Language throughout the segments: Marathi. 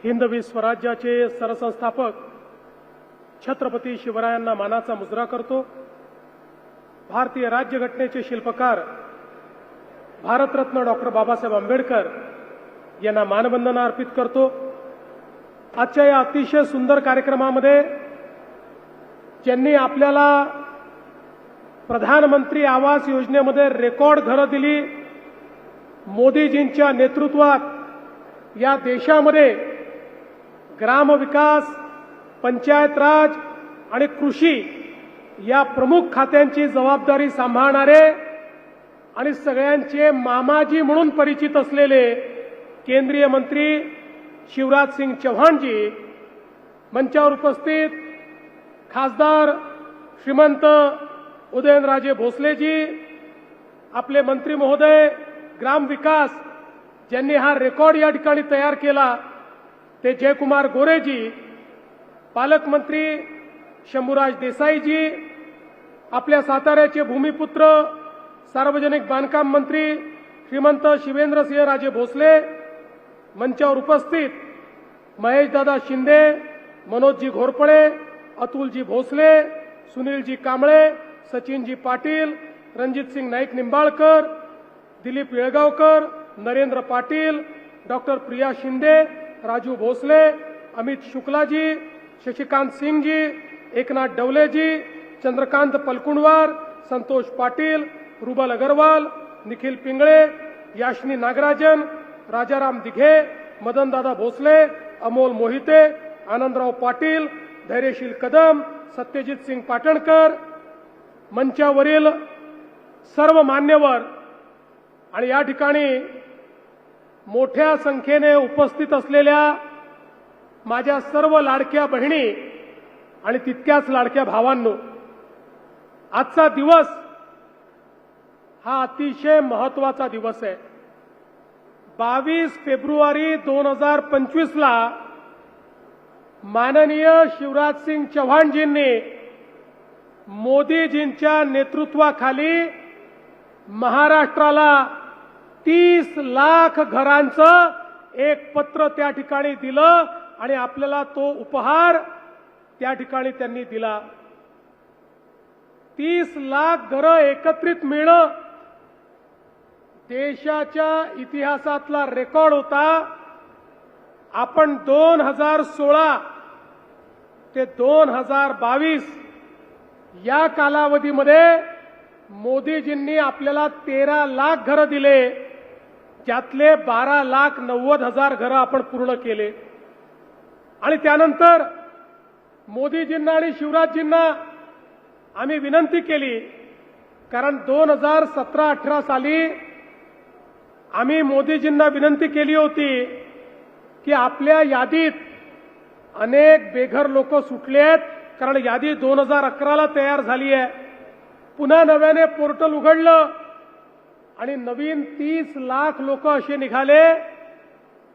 हिंदवी स्वराज्याचे सरसंस्थापक छत्रपती शिवरायांना मानाचा मुजरा करतो। भारतीय राज्यघटनेचे शिल्पकार भारतरत्न डॉक्टर बाबासाहेब आंबेडकर यांना मानवंदना अर्पित करतो। आजच्या या अतिशय सुंदर कार्यक्रमामध्ये ज्यांनी आपल्याला प्रधानमंत्री आवास योजनेमध्ये रेकॉर्ड घरं दिली, मोदीजींच्या नेतृत्वात या देशामध्ये ग्रामविकास, पंचायत राज आणि कृषी या प्रमुख खात्यांची जबाबदारी सांभाळणारे आणि सगळ्यांचे मामाजी म्हणून परिचित असलेले केंद्रीय मंत्री शिवराज सिंग चौहानजी, मंचावर उपस्थित खासदार श्रीमंत उदयनराजे भोसलेजी, आपले मंत्री महोदय ग्रामविकास ज्यांनी हा रेकॉर्ड या ठिकाणी तयार केला ते जयकुमार गोरेजी, पालकमंत्री शंभूराज देसाईजी, आपल्या साताऱ्याचे भूमिपुत्र सार्वजनिक बांधकाम मंत्री श्रीमंत शिवेंद्रसिंह राजे भोसले, मंचावर उपस्थित महेशदादा शिंदे, मनोजजी घोरपडे, अतुलजी भोसले, सुनीलजी कांबळे, सचिनजी पाटील, रणजितसिंग नाईक निंबाळकर, दिलीप येळगावकर, नरेंद्र पाटील, डॉक्टर प्रिया शिंदे, राजू भोसले, अमित शुक्लाजी, शशिकांत सिंगजी, एकनाथ डवलेजी, चंद्रकांत पलकुंडवार, संतोष पाटील, रुबल अग्रवाल, निखिल पिंगळे, याशनी नागराजन, राजाराम दिघे, मदनदादा भोसले, अमोल मोहिते, आनंदराव पाटील, धैर्यशील कदम, सत्यजित सिंग पाटणकर, मंचावरील सर्व मान्यवर आणि या ठिकाणी मोठ्या संख्येने उपस्थित असलेल्या माझ्या सर्व लाडक्या बहिणी आणि तितक्याच लाडक्या भावांनो, आजचा दिवस हा अतिशय महत्त्वाचा दिवस आहे। 22 फेब्रुवारी 2025 ला माननीय शिवराज सिंग चौहानजींनी मोदीजींच्या नेतृत्वाखाली महाराष्ट्राला 30 लाख घरांचं एक पत्र त्या ठिकाणी दिलं आणि आपल्याला तो उपहार त्या ठिकाणी त्यांनी दिला। 30 लाख घरं एकत्रित मिळणं देशाच्या इतिहासातला रेकॉर्ड होता। आपण 2016 ते 2022 या कालावधीमध्ये मोदीजींनी आपल्याला 13 लाख घरं दिले, ज्यातले 12,90,000 घरं आपण पूर्ण केले। आणि त्यानंतर मोदीजींना आणि शिवराजजींना आम्ही विनंती केली, कारण 2017-18 साली आम्ही मोदीजींना विनंती केली होती की आपल्या यादीत अनेक बेघर लोक सुटले आहेत, कारण यादी 2011ला तयार झाली आहे। पुन्हा नव्याने पोर्टल उघडलं आणि नवीन 30 लाख लोक असे निघाले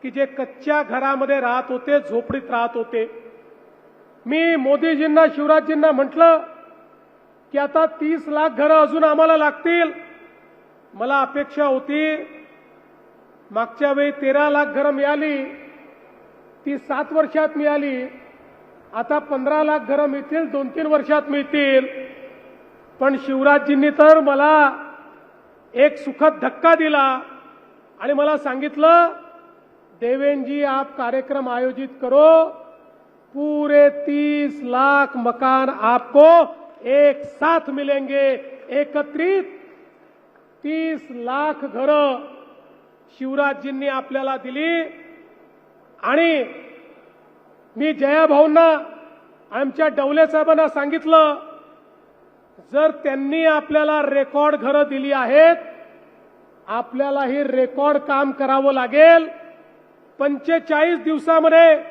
की जे कच्च्या घरामध्ये राहत होते, झोपडीत राहत होते। मी मोदीजींना शिवराजजींना म्हटलं की आता 30 लाख घरं अजून आम्हाला लागतील। मला अपेक्षा होती मागच्या वेळी 13 लाख घरं मिळाली, ती 7 वर्षात मिळाली, आता 15 लाख घरं मिळतील, 2-3 वर्षात मिळतील। पण शिवराजजींनी तर मला एक सुखद धक्का दिला आणि मला सांगितलं, देवेंद्र जी आप कार्यक्रम आयोजित करो, पूरे 30 लाख मकान आपको एक साथ मिलेंगे। एकत्रित 30 लाख घरं शिवराजजींनी आपल्याला दिली। आणि मी जयाभाऊंना, आमच्या डवले साहेबांना सांगितलं, जर त्यांनी आपल्याला रेकॉर्ड घरं दिली आहेत, आपल्यालाही रेकॉर्ड काम करावं लागेल। 45 दिवसामध्ये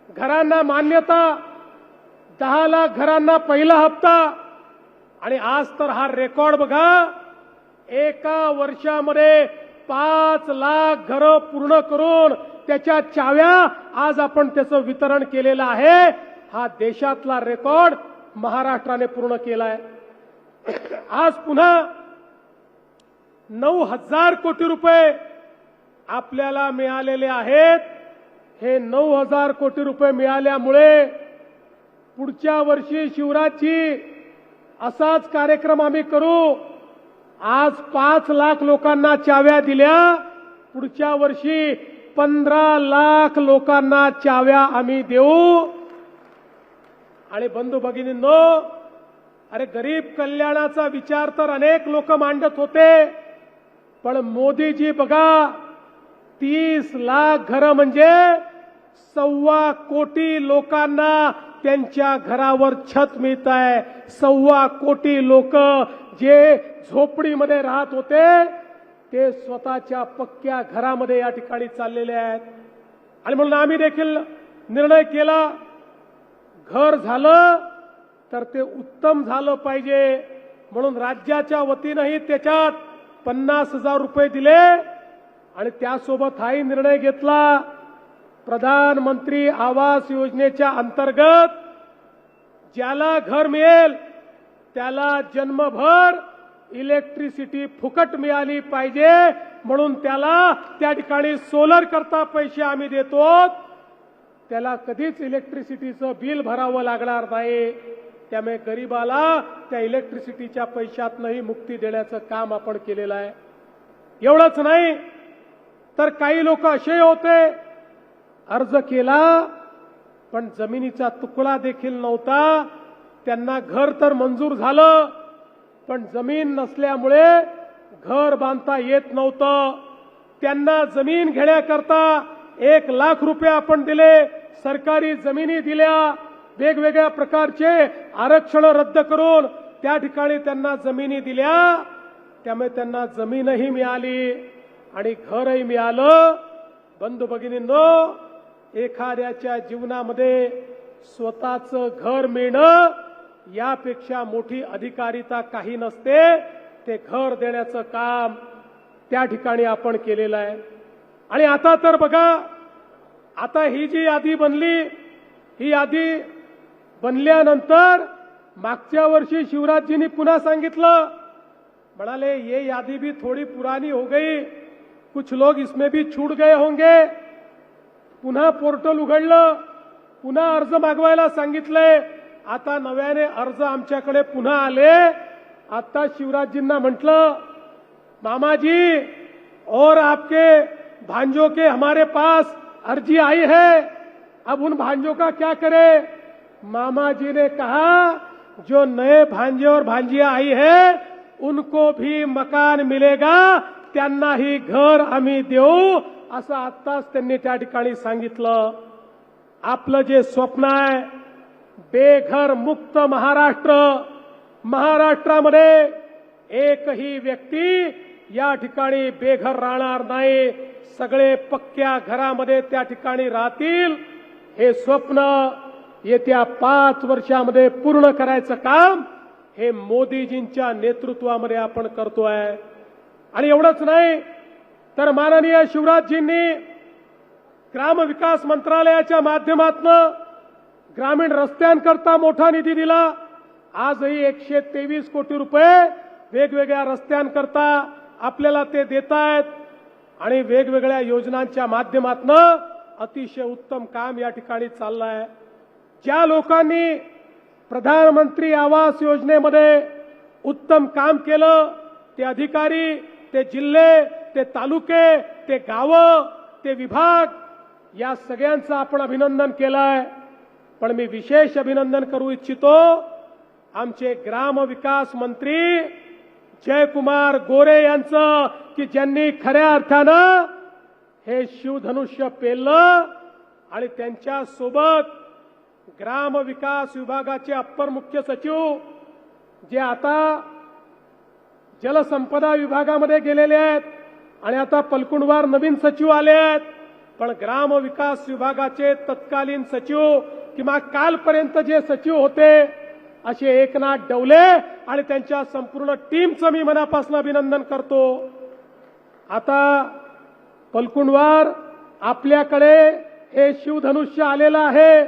घरांना मान्यता, 10 लाख घरांना पहिला हप्ता, आणि आज तर हा रेकॉर्ड बघा, एका वर्षामध्ये 5 लाख घरं पूर्ण करून त्याच्या चाव्या आज आपण त्याचं वितरण केलेलं आहे। हा देशातला रेकॉर्ड महाराष्ट्राने पूर्ण केलाय। आज पुन्हा 9,000 कोटी रुपये आपल्याला मिळालेले आहेत। हे 9,000 कोटी रुपये मिळाल्यामुळे पुढच्या वर्षी शिवराजची असाच कार्यक्रम आम्ही करू. आज 5 लाख लोकांना चाव्या दिल्या, पुढच्या वर्षी 15 लाख लोकांना चाव्या आम्ही देऊ. आणि बंधू भगिनींनो, अरे गरीब कल्याणाचा विचार तर अनेक लोक मांडत होते, पण मोदीजी बघा 30 लाख घरं म्हणजे 1.25 कोटी लोकांना त्यांच्या घरावर छत मिळत आहे. 1.25 कोटी लोक जे झोपडीमध्ये राहत होते ते स्वतःच्या पक्क्या घरामध्ये या ठिकाणी चाललेले आहेत. आणि म्हणून आम्ही देखील निर्णय केला, घर झालं तर ते उत्तम झालं पाहिजे, म्हणून राज्याच्या वतीनंही त्याच्यात 50,000 रुपये दिले. आणि त्यासोबत हाही निर्णय घेतला, प्रधानमंत्री आवास योजनेच्या अंतर्गत ज्याला घर मिळेल त्याला जन्मभर इलेक्ट्रिसिटी फुकट मिळाली पाहिजे, म्हणून त्याला त्या ठिकाणी सोलर करता पैसे आम्ही देतो. त्याला कधीच इलेक्ट्रिसिटीचं बिल भरावं लागणार नाही. त्यामुळे गरीबाला त्या इलेक्ट्रिसिटीच्या पैशातनंही मुक्ती देण्याचं काम आपण केलेलं आहे. एवढंच नाही तर काही लोक असे होते, अर्ज केला पण जमिनीचा तुकडा देखील नव्हता, त्यांना घर तर मंजूर झालं पण जमीन नसल्यामुळे घर बांधता येत नव्हतं. त्यांना जमीन घेण्याकरता 1 लाख रुपये आपण दिले, सरकारी जमिनी दिल्या, वेगवेगळ्या प्रकारचे आरक्षण रद्द करून त्या ठिकाणी त्यांना जमिनी दिल्या. त्यामुळे त्यांना जमीनही मिळाली आणि घरही मिळालं. बंधू भगिनींनो, एखाद्याच्या जीवनामध्ये स्वतःचं घर मिळणं यापेक्षा मोठी अधिकारिता काही नसते. ते घर देण्याचं काम त्या ठिकाणी आपण केलेलं आहे. आणि आता तर बघा, आता ही जी यादी बनली, ही यादी बनल्यानंतर मागच्या वर्षी शिवराजजींनी पुन्हा सांगितलं, म्हणाले ये यादी भी थोड़ी पुरानी हो गई, कुछ लोग इसमें भी छूट गए होंगे. पुन्हा पोर्टल उघडलं, पुन्हा अर्ज मागवायला सांगितलंय. आता नव्याने अर्ज आमच्याकडे पुन्हा आले. आता शिवराजजींना म्हटलं, मामाजी और आपके भांजों के हमारे पास अर्जी आई है, अब उन भांजों का क्या करें. मामा जी ने कहा, जो नए भांजे और भांजिया आई है उनको भी मकान मिलेगा, त्यांनाही घर आम्ही देऊ, असं आत्ताच त्यांनी त्या ठिकाणी सांगितलं. आपलं जे स्वप्न आहे बेघर मुक्त महाराष्ट्र, महाराष्ट्रामध्ये एकही व्यक्ती या ठिकाणी बेघर राहणार नाही, सगळे पक्क्या घरामध्ये त्या ठिकाणी राहतील. हे स्वप्न येत्या 5 वर्षामध्ये पूर्ण करायचं काम हे मोदीजींच्या नेतृत्वामध्ये आपण करतोय. आणि एवढंच नाही तर माननीय शिवराजजींनी ग्रामविकास मंत्रालयाच्या माध्यमातून ग्रामीण रस्त्यांकरता मोठा निधी दिला. आजही 123 कोटी रुपये वेगवेगळ्या रस्त्यांकरता आपल्याला ते देतायत. आणि वेगवेगळ्या योजनांच्या माध्यमातून अतिशय उत्तम काम या ठिकाणी चाललंय. ज्या लोकांनी प्रधानमंत्री आवास योजनेमध्ये उत्तम काम केलं, ते अधिकारी, ते जिल्हे, ते तालुके, ते गावं, ते विभाग, या सगळ्यांचं आपण अभिनंदन केलंय. पण मी विशेष अभिनंदन करू इच्छितो आमचे ग्रामविकास मंत्री जयकुमार गोरे यांचं, की ज्यांनी खऱ्या अर्थानं हे शिवधनुष्य पेललं. आणि त्यांच्या सोबत ग्रामविकास विभागाचे अप्पर मुख्य सचिव जे आता जलसंपदा विभागामध्ये गेलेले आहेत आणि आता पलकुंडवार नवीन सचिव आले आहेत. पण ग्रामविकास विभागाचे तत्कालीन सचिव किंवा कालपर्यंत जे सचिव होते असे एकनाथ डवले आणि त्यांच्या संपूर्ण टीमचं मी मनापासून अभिनंदन करतो. आता पलकुंडवार आपल्याकडे हे शिवधनुष्य आलेलं आहे,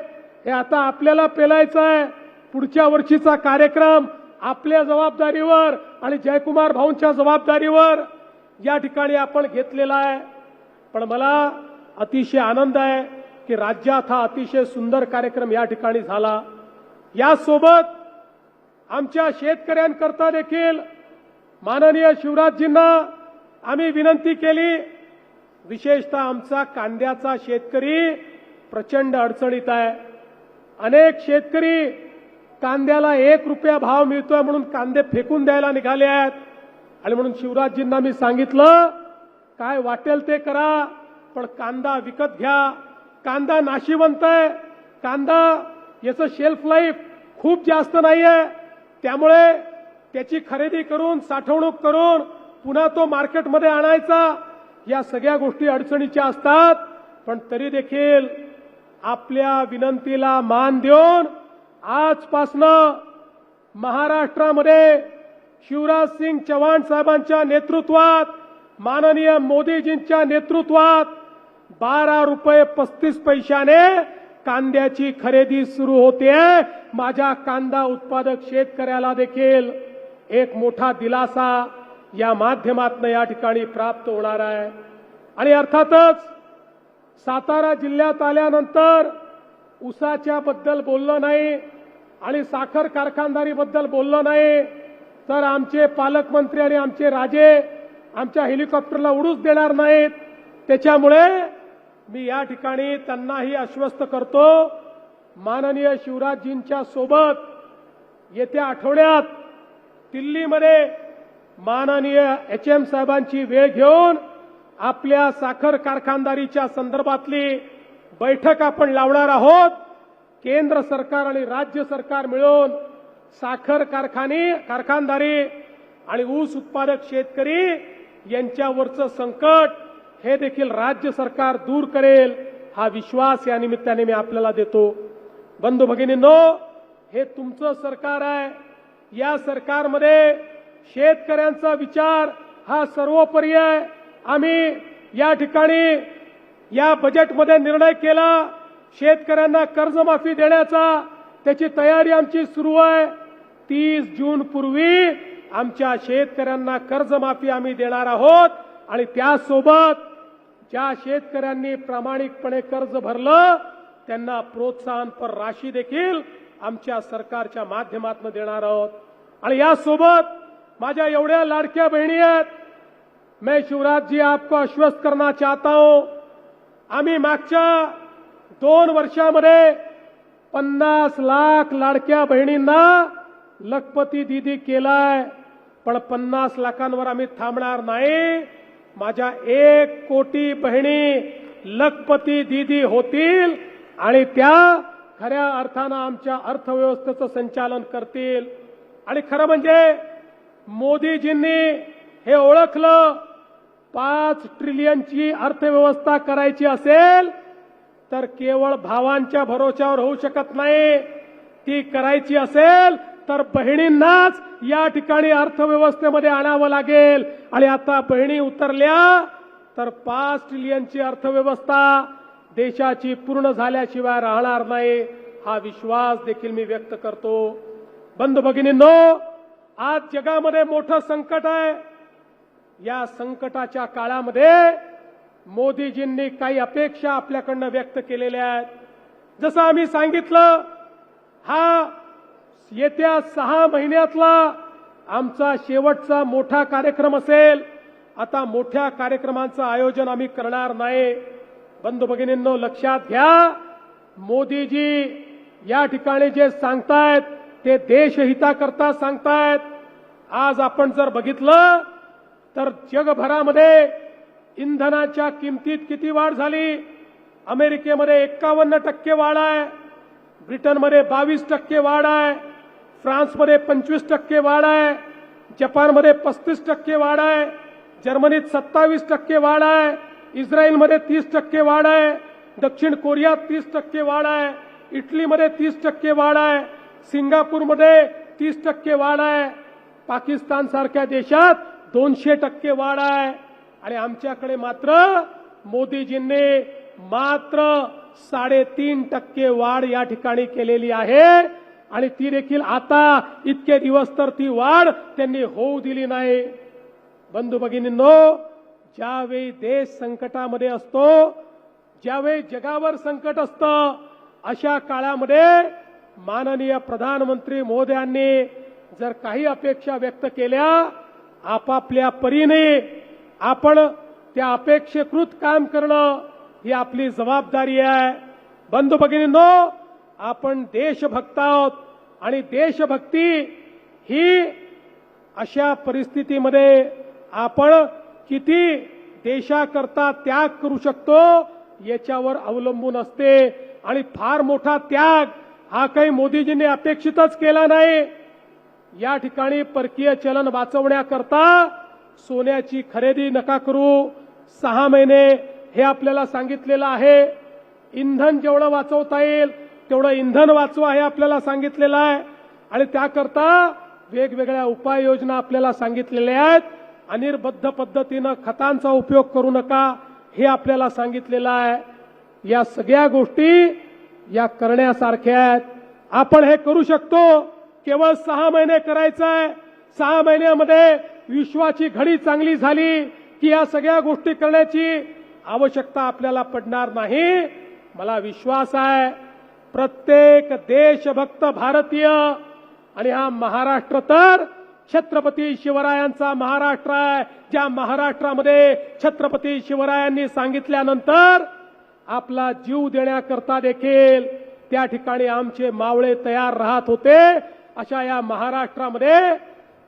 हे आता आपल्याला पेलायचं आहे. पुढच्या वर्षीचा कार्यक्रम आपल्या जबाबदारीवर आणि जयकुमार भाऊंच्या जबाबदारीवर या ठिकाणी आपण घेतलेला आहे. पण मला अतिशय आनंद आहे की राज्यात हा अतिशय सुंदर कार्यक्रम या ठिकाणी झाला। यासोबत आमच्या शेतकऱ्यांकरता देखील माननीय शिवराजजींना आम्ही विनंती केली, विशेषतः आमचा कांद्याचा शेतकरी प्रचंड अडचणीत आहे। अनेक शेतकरी कांद्याला 1 रुपया भाव मिळतोय म्हणून कांदे फेकून द्यायला निघाले आहेत आणि म्हणून शिवराजजींना मी सांगितलं, काय वाटेल ते करा, पण कांदा विकत घ्या। कांदा नाशिवंत आहे, कांदा याचं शेल्फ लाईफ खूप जास्त नाहीये, त्यामुळे त्याची खरेदी करून साठवणूक करून पुन्हा तो मार्केटमध्ये आणायचा, या सगळ्या गोष्टी अडचणीच्या असतात। पण तरी देखील आपल्या विनंतीला मान देऊन आजपासनं महाराष्ट्रामध्ये शिवराज सिंग चौहान साहेबांच्या नेतृत्वात, माननीय मोदीजींच्या नेतृत्वात 12 रुपये 35 पैशाने कांद्याची खरेदी सुरू होते। माझ्या कांदा उत्पादक शेतकऱ्याला देखील एक मोठा दिलासा या माध्यमातून या ठिकाणी प्राप्त होणार आहे। आणि अर्थातच सातारा जिल्ह्यात आल्यानंतर ऊसाच्या बद्दल बोललो नाही आणि साखर कारखानदारी बद्दल बोललो नाही, तर आमचे पालकमंत्री आणि आमचे राजे आमच्या हेलिकॉप्टरला उडूच देणार नाहीत। त्याच्यामुळे मी या ठिकाणी त्यांनाही आश्वस्त करतो, माननीय शिवराजजींच्या सोबत येत्या आठवड्यात दिल्लीमध्ये माननीय HM साहेबांची वेळ घेऊन आपल्या साखर कारखानदारीच्या संदर्भातली बैठक आपण लावणार आहोत। केंद्र सरकार आणि राज्य सरकार मिळून साखर कारखानदारी आणि ऊस उत्पादक शेतकरी यांच्यावरचं संकट हे देखील राज्य सरकार दूर करेल, हा विश्वास या निमित्ताने मी आपल्याला देतो। बंधू भगिनींनो, हे तुमचं सरकार आहे, या सरकारमध्ये शेतकऱ्यांचा विचार हा सर्वोपरी आहे। आम्ही या ठिकाणी या बजेटमध्ये निर्णय केला शेतकऱ्यांना कर्जमाफी देण्याचा, त्याची तयारी आमची सुरू आहे। 30 जून पूर्वी आमच्या शेतकऱ्यांना कर्जमाफी आम्ही देणार आहोत आणि त्यासोबत ज्या शेतकऱ्यांनी प्रामाणिकपणे कर्ज भरलं त्यांना प्रोत्साहनपर राशी देखील आमच्या सरकारच्या माध्यमातून देणार आहोत। आणि यासोबत माझ्या एवढ्या लाडक्या बहिणी आहेत, मैं शिवराज जी आपको आश्वस्त करना चाहता हूं, आम्ही मागच्या 2 वर्षामध्ये 50 लाख लाडक्या बहिणींना लखपती दीदी केलाय, पण 50 लाखांवर आम्ही थांबणार नाही। माझ्या 1 कोटी बहिणी लखपती दीदी होतील आणि त्या खऱ्या अर्थानं आमच्या अर्थव्यवस्थेचं संचालन करतील। आणि खरं म्हणजे मोदीजींनी हे ओळखलं, 5 ट्रिलियनची अर्थव्यवस्था करायची असेल तर केवळ भावांच्या भरोश्यावर होऊ शकत नाही, ती करायची असेल तर बहिणींनाच या ठिकाणी अर्थव्यवस्थेमध्ये आणावं लागेल। आणि आता बहिणी उतरल्या तर 5 ट्रिलियनची अर्थव्यवस्था देशाची पूर्ण झाल्याशिवाय राहणार नाही, हा विश्वास देखील मी व्यक्त करतो। बंधू भगिनींनो, आज जगामध्ये मोठं संकट आहे, या संकटाच्या काळामध्ये मोदीजींनी काही अपेक्षा आपल्याकडनं व्यक्त केलेल्या आहेत। जसं आम्ही सांगितलं, हा येत्या 6 महिन्यातला आमचा शेवटचा मोठा कार्यक्रम असेल। आता मोठ्या कार्यक्रमांचं आयोजन आम्ही करणार नाही। बंधू भगिनींनो, लक्षात घ्या, मोदीजी या ठिकाणी जे सांगतायत ते देशहिताकरता सांगतायत। आज आपण जर बघितलं तर जगभरामध्ये इंधनाच्या किमतीत किती वाढ झाली। अमेरिकेमध्ये 51% वाढ आहे, ब्रिटनमध्ये 22% वाढ आहे, फ्रान्समध्ये 25% वाढ आहे, जपानमध्ये 35% वाढ आहे, जर्मनीत 27% वाढ आहे, इस्रायलमध्ये 30% वाढ आहे, दक्षिण कोरियात 30% वाढ आहे, इटलीमध्ये 30% वाढ आहे, सिंगापूरमध्ये 30% वाढ आहे, पाकिस्तान सारख्या देशात 200% वाढ आहे। आणि आमच्याकडे मात्र मोदीजींनी मात्र 3.5% वाढ या ठिकाणी केलेली आहे आणि ती देखील आता इतके दिवस तर ती वाढ त्यांनी होऊ दिली नाही। बंधू भगिनींनो, ज्यावेळी देश संकटामध्ये असतो ज्यावेळी जगावर संकट असतं अशा काळामध्ये माननीय प्रधानमंत्री महोदयांनी जर काही अपेक्षा व्यक्त केल्या आपापल्या परीने आपण त्या अपेक्षेकृत काम करणं ही आपली जबाबदारी आहे। बंधू भगिनींनो, आपण देशभक्त आहोत आणि देशभक्ती ही अशा परिस्थितीमध्ये आपण किती देशाकरता त्याग करू शकतो याच्यावर अवलंबून असते आणि फार मोठा त्याग हा काही मोदीजींनी अपेक्षितच केला नाही। या ठिकाणी परकीय चलन वाचवण्याकरता सोन्याची खरेदी नका करू, 6 महिने हे आपल्याला सांगितलेलं आहे। इंधन जेवढं वाचवता येईल तेवढं इंधन वाचवा हे आपल्याला सांगितलेलं आहे आणि त्याकरता वेगवेगळ्या उपाययोजना आपल्याला सांगितलेल्या आहेत। अनिर्बद्ध पद्धतीनं खतांचा उपयोग करू नका हे आपल्याला सांगितलेलं आहे। या सगळ्या गोष्टी या करण्यासारख्या आहेत। आपण हे करू शकतो, केवळ 6 महिने करायचं आहे। 6 महिन्यामध्ये विश्वाची घडी चांगली झाली की या सगळ्या गोष्टी करण्याची आवश्यकता आपल्याला पडणार नाही। मला विश्वास आहे प्रत्येक देशभक्त भारतीय आणि हा महाराष्ट्र तर छत्रपती शिवरायांचा महाराष्ट्र आहे, ज्या महाराष्ट्रामध्ये छत्रपती शिवरायांनी सांगितल्यानंतर आपला जीव देण्याकरता देखील त्या ठिकाणी आमचे मावळे तयार राहत होते। अशा या महाराष्ट्रामध्ये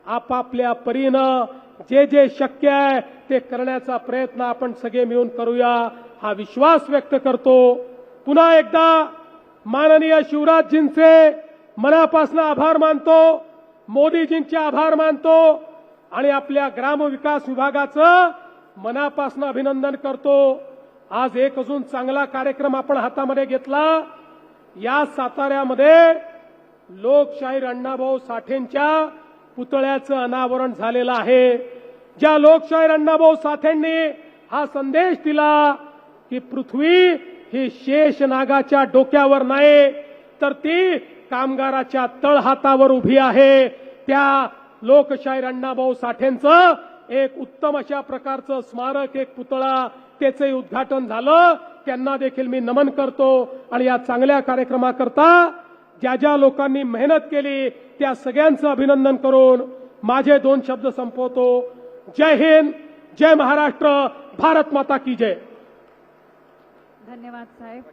आपापल्या परीनं जे जे शक्य आहे ते करण्याचा प्रयत्न आपण सगळे मिळून करूया हा विश्वास व्यक्त करतो। पुन्हा एकदा माननीय शिवराजजींचे मनापासून आभार मानतो, मोदीजींचे आभार मानतो आणि आपल्या ग्रामविकास विभागाचं मनापासून अभिनंदन करतो। आज एक अजून चांगला कार्यक्रम आपण हातामध्ये घेतला। या साताऱ्यामध्ये लोकशाहीर अण्णाभाऊ साठेंच्या पुतळ्याचं अनावरण झालेलं आहे। ज्या लोकशाहीर अण्णाभाऊ साठेंनी हा संदेश दिला की पृथ्वी ही शेषनागाच्या डोक्यावर नाही तर ती कामगाराच्या तळहातावर उभी आहे, त्या लोकशाहीर अण्णाभाऊ साठेंचं एक उत्तम अशा प्रकारचं स्मारक, एक पुतळा त्याचे उद्घाटन झालं। त्यांना देखील मी नमन करतो आणि या चांगल्या कार्यक्रमाकरता ज्या ज्या लोकांनी मेहनत केली त्या सगळ्यांचं अभिनंदन करून माझे 2 शब्द संपवतो। जय हिंद, जय महाराष्ट्र, भारत माता की जय। धन्यवाद साहेब।